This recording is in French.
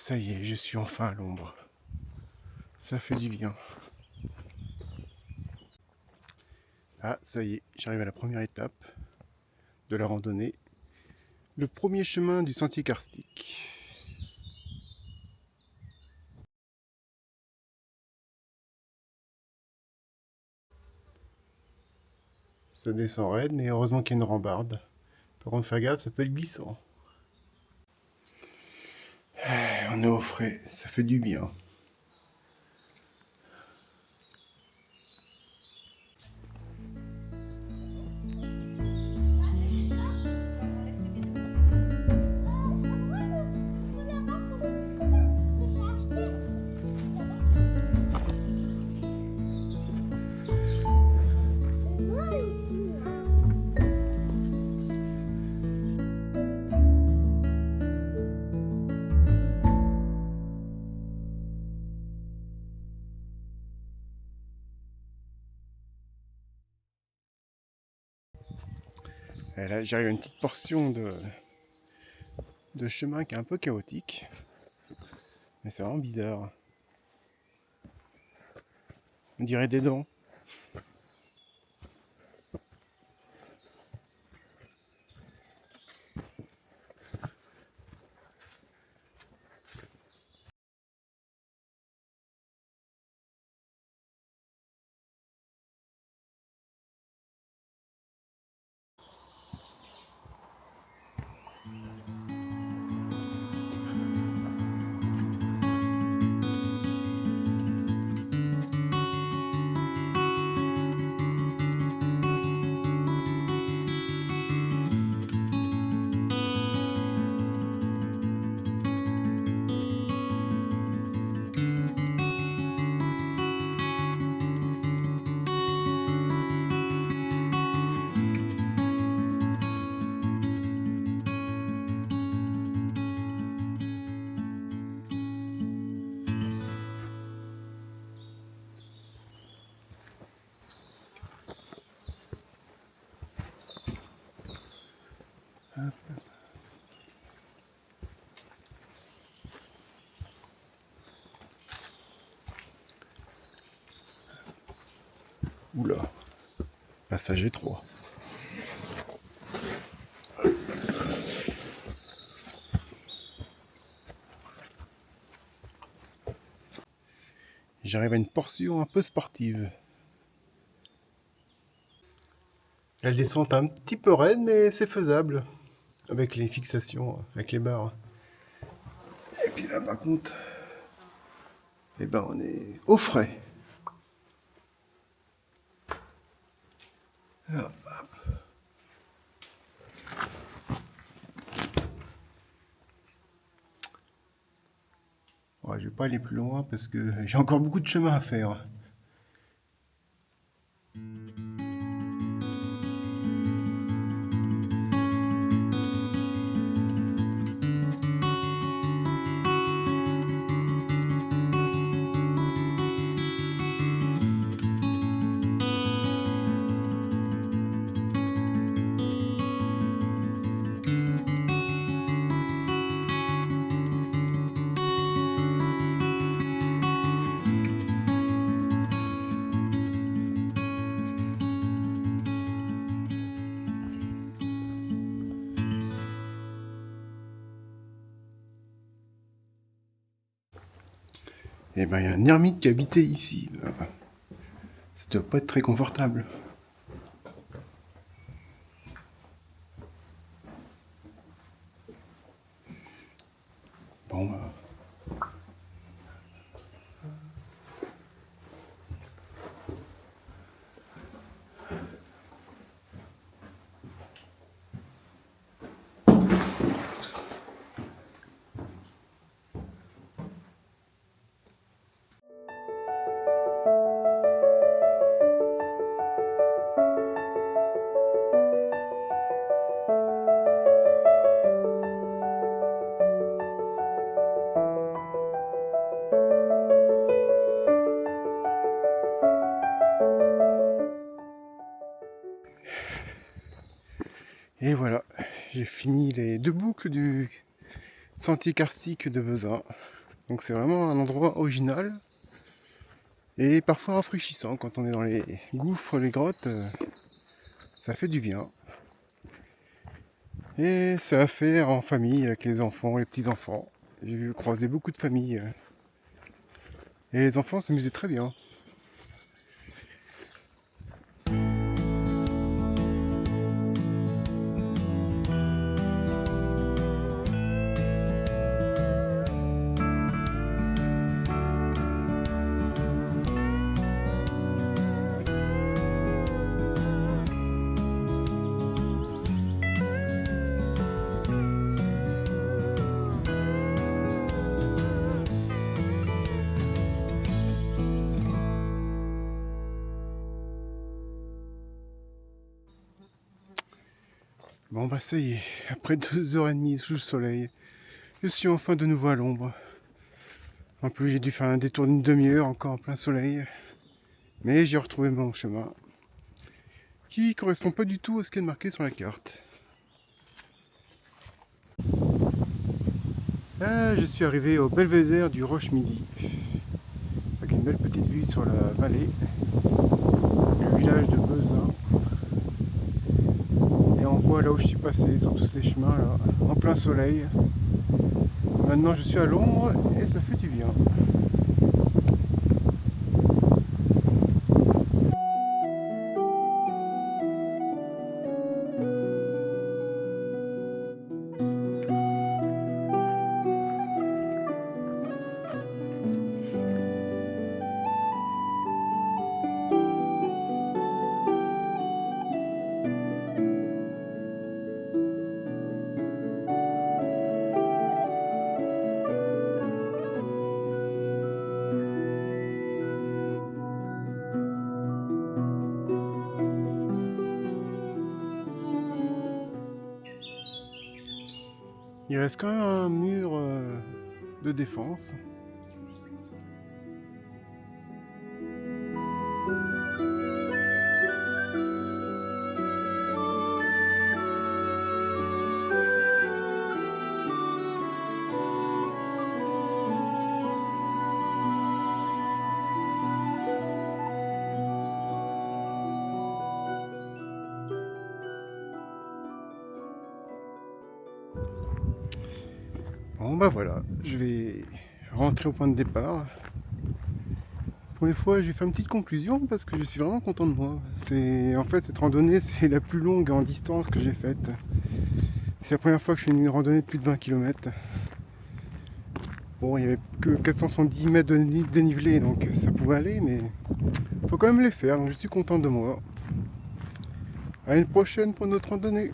Ça y est, je suis enfin à l'ombre. Ça fait du bien. Ah, ça y est, j'arrive à la première étape de la randonnée. Le premier chemin du sentier karstique. Ça descend raide, mais heureusement qu'il y a une rambarde. Par contre, faire gaffe, ça peut être glissant. On est au frais, ça fait du bien. Et là, j'arrive à une petite portion de chemin qui est un peu chaotique. Mais c'est vraiment bizarre. On dirait des dents. Oula, passage étroit. J'arrive à une portion un peu sportive. La descente un petit peu raide, mais c'est faisable. Avec les fixations, avec les barres. Et puis là, par contre, eh ben, on est au frais. Hop, hop. Ouais, je vais pas aller plus loin parce que j'ai encore beaucoup de chemin à faire. Eh ben, il y a un ermite qui habitait ici. Ça doit pas être très confortable. Bon, bah, et voilà, j'ai fini les 2 boucles du sentier karstique de Vezin. Donc c'est vraiment un endroit original et parfois rafraîchissant quand on est dans les gouffres, les grottes, ça fait du bien. Et c'est à faire en famille avec les enfants, les petits-enfants. J'ai vu croiser beaucoup de familles et les enfants s'amusaient très bien. Bon bah ça y est, après 2h30 sous le soleil, je suis enfin de nouveau à l'ombre. En plus j'ai dû faire un détour d'une demi-heure encore en plein soleil. Mais j'ai retrouvé mon chemin, qui correspond pas du tout à ce qui est marqué sur la carte. Là, je suis arrivé au belvédère du Roche-Midi, avec une belle petite vue sur la vallée, le village de Bezin. Et on voit là où je suis passé, sur tous ces chemins là, en plein soleil. Maintenant je suis à l'ombre et ça fait du bien. Il reste quand même un mur de défense. Bon bah voilà, je vais rentrer au point de départ. Pour une fois, j'ai fait une petite conclusion parce que je suis vraiment content de moi. En fait, cette randonnée, c'est la plus longue en distance que j'ai faite. C'est la première fois que je fais une randonnée de plus de 20 km. Bon, il n'y avait que 470 mètres de dénivelé, donc ça pouvait aller, mais faut quand même les faire, donc je suis content de moi. À une prochaine pour notre randonnée.